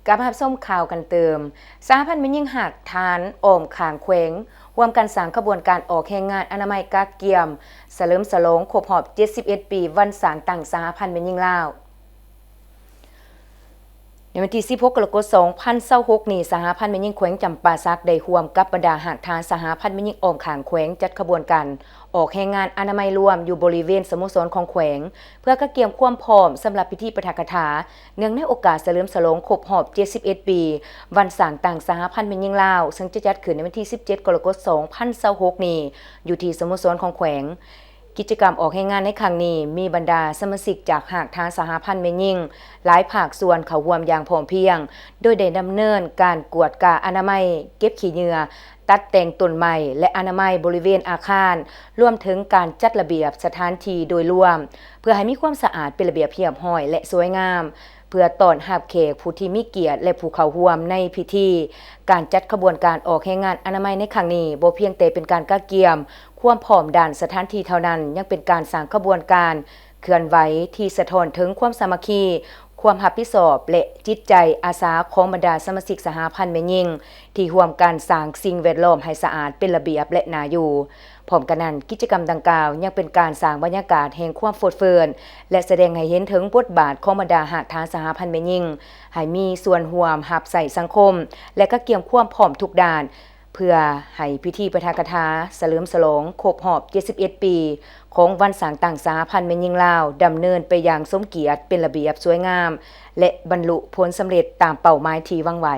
กับภาพส้มข่าวกันเติมสหพันธ์แม่หญิงหักฐานโอมขางแขวงร่วมกันสร้างขบวนการออกแรงงานอนามัยกากเกียมเฉลิมฉลองครบรอบ71 ปีวันสร้างตั้งสหพันธ์แม่หญิงลาวในวันที่16 กรกฎาคม 2026 นี้สหพันธ์แม่หญิงแขวงจำปาสักได้ร่วมกับบรรดาหากทานสหพันธ์แม่หญิงอ้อมขางแขวงจัดขบวนการออกแรงงานอนามัยรวมอยู่บริเวณสโมสรของแขวงเพื่อกระเกียมความพร้อมสำหรับพิธีปาฐกถาเนื่องในโอกาสเฉลิมฉลองครบรอบ71 ปีวันสร้างตั้งสหพันธ์แม่หญิงลาวซึ่งจะจัดขึ้นในวันที่17 กรกฎาคม 2026 นี้อยู่ที่สโมสรของแขวงกิจกรรมออกแรงงานในครั้งนี้มีบรรดาสมาชิกจากหากทางสหพันธ์แม่หญิงหลายภาคส่วนเข้าร่วมอย่างพร้อมเพรียงโดยได้ดำเนินการกวดกาอนามัยเก็บขี้เหงื่อตัดแต่งต้นไม้และอนามัยบริเวณอาคารรวมถึงการจัดระเบียบสถานที่โดยรวมเพื่อให้มีความสะอาดเป็นระเบียบเรียบร้อยและสวยงามเพื่อต้อนรับแขกผู้ที่มีเกียรติและผู้เข้าร่วมในพิธีการจัดขบวนการออกแรงงานอนามัยในครั้งนี้บ่เพียงแต่เป็นการกะเกียมความพร้อมด้านสถานที่เท่านั้นยังเป็นการสร้างขบวนการเคลื่อนไหวที่สะท้อนถึงความสามัคคีความรับผิดชอบและจิตใจอาสาของบรรดาสมาชิกสหพันธ์แม่หญิงที่ร่วมกันสร้างสิ่งแวดล้อมให้สะอาดเป็นระเบียบและน่าอยู่พร้อมกันนั้นกิจกรรมดังกล่าวยังเป็นการสร้างบรรยากาศแห่งความโฟดเฟิร์นและแสดงให้เห็นถึงบทบาทของบรรดาหากฐานสหพันธ์แม่หญิงให้มีส่วนร่วมรับใส่สังคมและก็เกี่ยมความพร้อมทุกด้านเพื่อให้พิธีปาฐกถาเฉลิมฉลองครบรอบ71 ปีของวันสร้างตั้งสหพันธ์แม่หญิงลาวดำเนินไปอย่างสมเกียรติเป็นระเบียบสวยงามและบรรลุผลสำเร็จตามเป้าหมายที่วางไว้